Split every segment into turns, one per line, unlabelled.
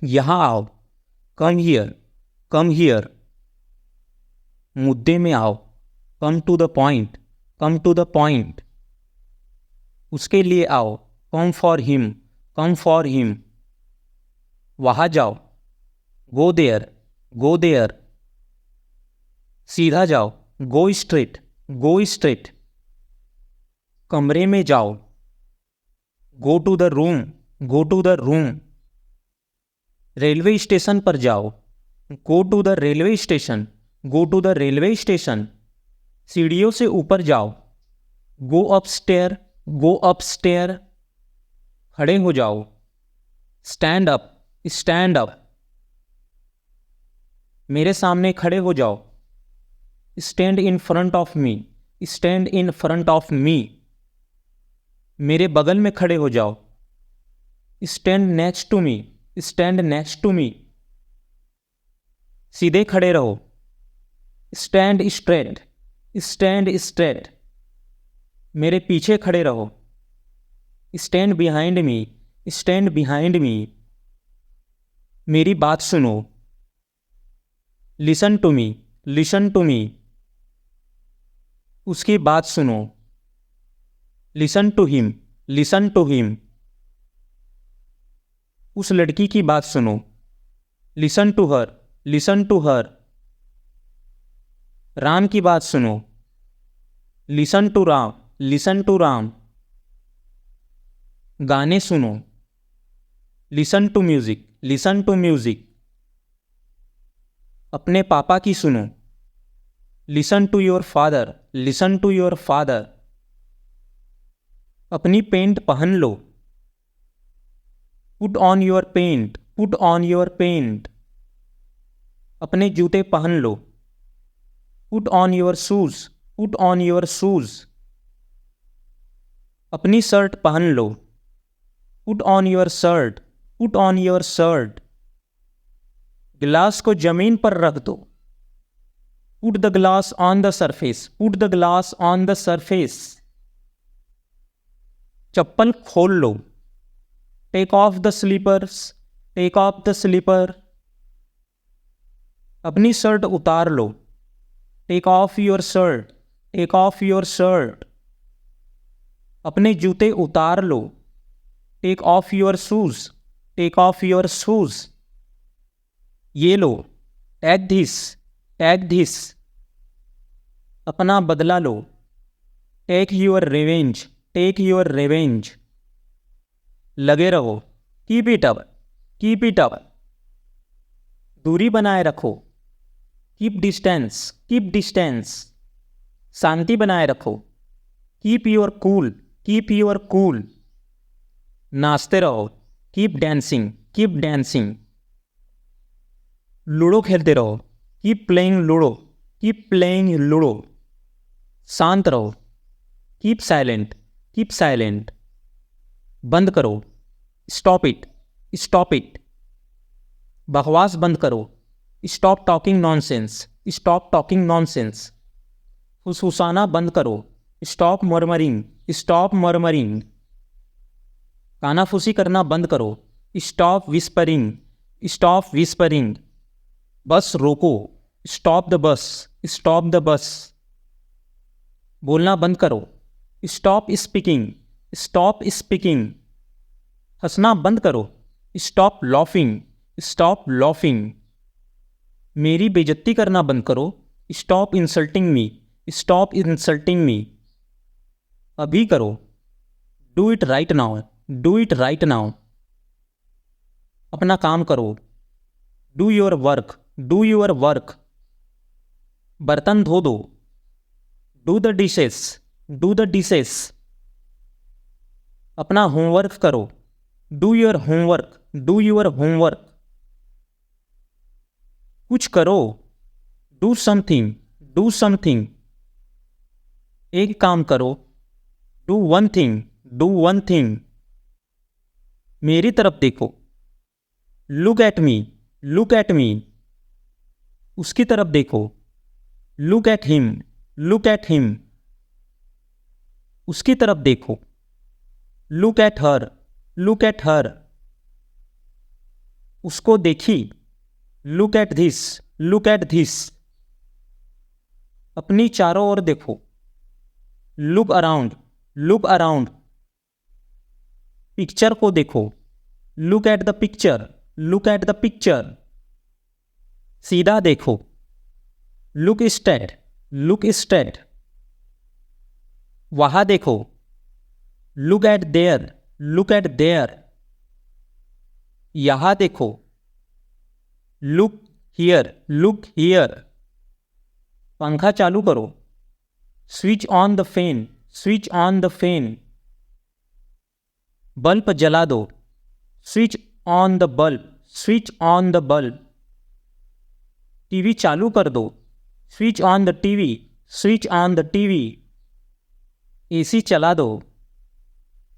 यहाँ आओ, come here, come here. मुद्दे में आओ, come to the point, come to the point. उसके लिए आओ, come for him, come for him. वहाँ जाओ, गो देयर, गो देयर। सीधा जाओ, गो स्ट्रेट, गो स्ट्रेट। कमरे में जाओ, go to the room, go to the room. Railway station पर जाओ, go to the railway station, go to the railway station. सीढ़ियों से ऊपर जाओ, go up stair, go up stair. खड़े हो जाओ, स्टैंड अप, स्टैंड अप। मेरे सामने खड़े हो जाओ, stand in front of me, stand in front of me. मेरे बगल में खड़े हो जाओ, stand next to me, stand next to me. सीधे खड़े रहो, स्टैंड स्ट्रेट, स्टैंड स्ट्रेट। मेरे पीछे खड़े रहो, stand behind me, stand behind me. मेरी बात सुनो, listen to me, listen to me. उसकी बात सुनो, listen to him, listen to him. उस लड़की की बात सुनो, listen to her, listen to her. Ram की बात सुनो, listen to Ram, listen to Ram. गाने सुनो, listen to music, listen to music. अपने पापा की सुनो, listen to your father, listen to your father. अपनी पेंट पहन लो, put on your pant, put on your pant. अपने जूते पहन लो, put on your shoes, put on your shoes. अपनी शर्ट पहन लो, put on your shirt, put on your shirt. गिलास को जमीन पर रख दो, put the glass on the surface, put the glass on the surface. चप्पल खोल लो, take off the slippers, take off the slipper. अपनी शर्ट उतार लो, take off your shirt, take off your shirt. अपने जूते उतार लो, take off your shoes, take off your shoes. ये लो, टेक दिस, टेक दिस। अपना बदला लो, take your revenge, take your revenge. लगे रहो, keep it up, keep it up. दूरी बनाए रखो, कीप डिस्टेंस, कीप डिस्टेंस। शांति बनाए रखो, keep your cool, keep your cool. नाचते रहो, keep dancing, keep dancing. Ludo खेलते रहो, keep playing ludo, keep playing ludo. शांत रहो, कीप साइलेंट, कीप साइलेंट। बंद करो, स्टॉप इट, स्टॉप इट। बकवास बंद करो, stop talking nonsense, stop talking nonsense. फुसफुसाना बंद करो, स्टॉप मर्मरिंग, स्टॉप मर्मरिंग। कानाफूसी करना बंद करो, stop whispering, stop whispering. Bus रोको, stop the bus, stop the bus. बोलना बंद करो, स्टॉप स्पीकिंग, स्टॉप स्पीकिंग। हंसना बंद करो, स्टॉप लॉफिंग, स्टॉप लॉफिंग। मेरी बेइज्जती करना बंद करो, stop insulting me, stop insulting me. अभी करो, do it right now, do it right now. अपना काम करो, do your work, do your work. बर्तन धो दो, do the dishes, do the dishes. अपना होमवर्क करो, do your homework, do your homework. कुछ करो, डू समथिंग, डू समथिंग। एक काम करो, do one thing, do one thing. मेरी तरफ देखो, look at me, look at me. उसकी तरफ देखो, look at him, look at him. उसकी तरफ देखो, look at her, look at her. उसको देखी, look at this, look at this. अपनी चारों ओर देखो, look around, look around. Picture को देखो, look at the picture, look at the picture. सीधा देखो, लुक स्ट्रेट, लुक स्ट्रेट। वहां देखो, look at there, look at there. यहां देखो, लुक हियर, लुक हियर। पंखा चालू करो, switch on the fan, switch on the fan. Bulb जला दो, switch on the bulb, switch on the bulb. TV चालू कर दो, switch on the TV, switch on the TV. AC चला दो,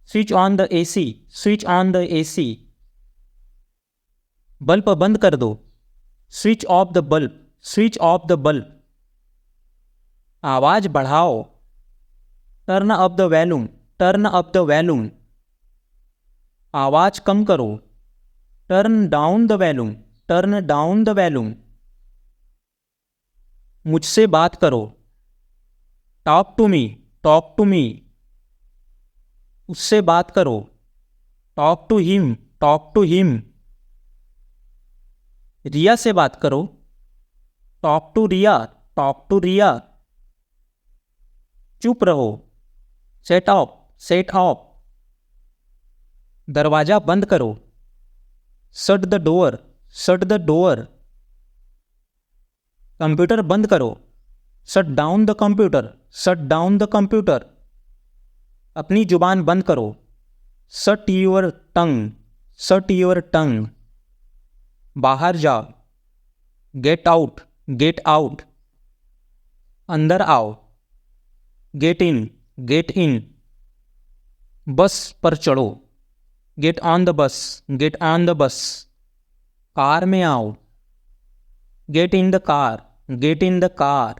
switch on the AC, switch on the AC. Bulb बंद कर दो, switch off the bulb, switch off the bulb. आवाज बढ़ाओ, turn up the volume, turn up the volume. आवाज कम करो, turn down the volume, turn down the volume. मुझसे बात करो, talk to me, talk to me. उससे बात करो, talk to him, talk to him. Riya से बात करो, talk to Riya, talk to Riya. चुप रहो, सेट ऑफ, सेट ऑफ। दरवाजा बंद करो, shut the door, shut the door. Computer बंद करो, shut down the computer, shut down the computer. अपनी जुबान बंद करो, shut your tongue, shut your tongue. बाहर जाओ, गेट आउट, गेट आउट। अंदर आओ, गेट इन, गेट इन। बस पर चढ़ो, get on the bus, get on the bus. Car में आओ, get in the car, get in the car.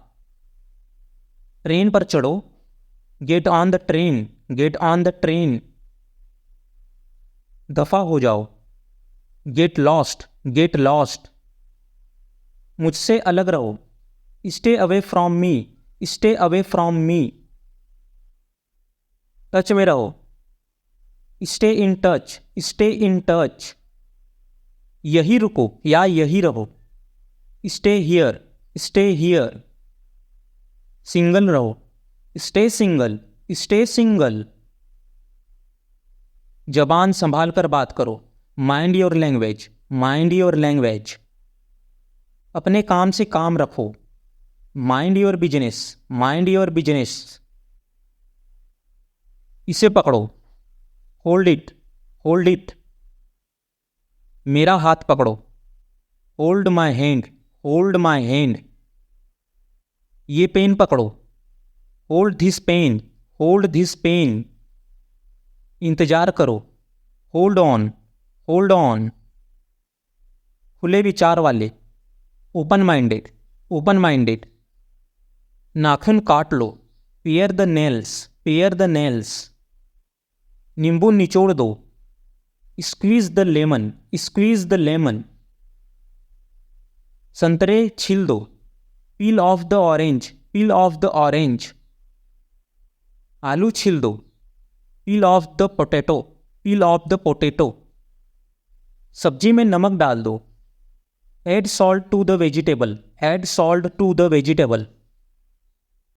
Train पर चढ़ो, get on the train, get on the train. दफा हो जाओ, गेट लॉस्ट, गेट लॉस्ट। मुझसे अलग रहो, stay away from me, stay away from me. Touch में रहो, stay in touch, stay in touch. यही रुको या यही रहो, stay here, stay here. Single रहो, स्टे सिंगल, स्टे सिंगल। जबान संभाल कर बात करो, mind your language, mind your language. अपने काम से काम रखो, mind your business, mind your business. इसे पकड़ो, होल्ड इट, होल्ड इट। मेरा हाथ पकड़ो, hold my hand, hold my hand. ये पेन पकड़ो, hold this pen, hold this pen. इंतजार करो, होल्ड ऑन, होल्ड ऑन। खुले विचार वाले, ओपन माइंडेड, ओपन माइंडेड। नाखून काट लो, pare the nails, pare the nails. नींबू निचोड़ दो, squeeze the lemon, squeeze the lemon. संतरे छील दो, peel off the orange, peel off the orange. आलू छील दो, peel off the potato, peel off the potato. सब्जी में नमक डाल दो, add salt to the vegetable, add salt to the vegetable.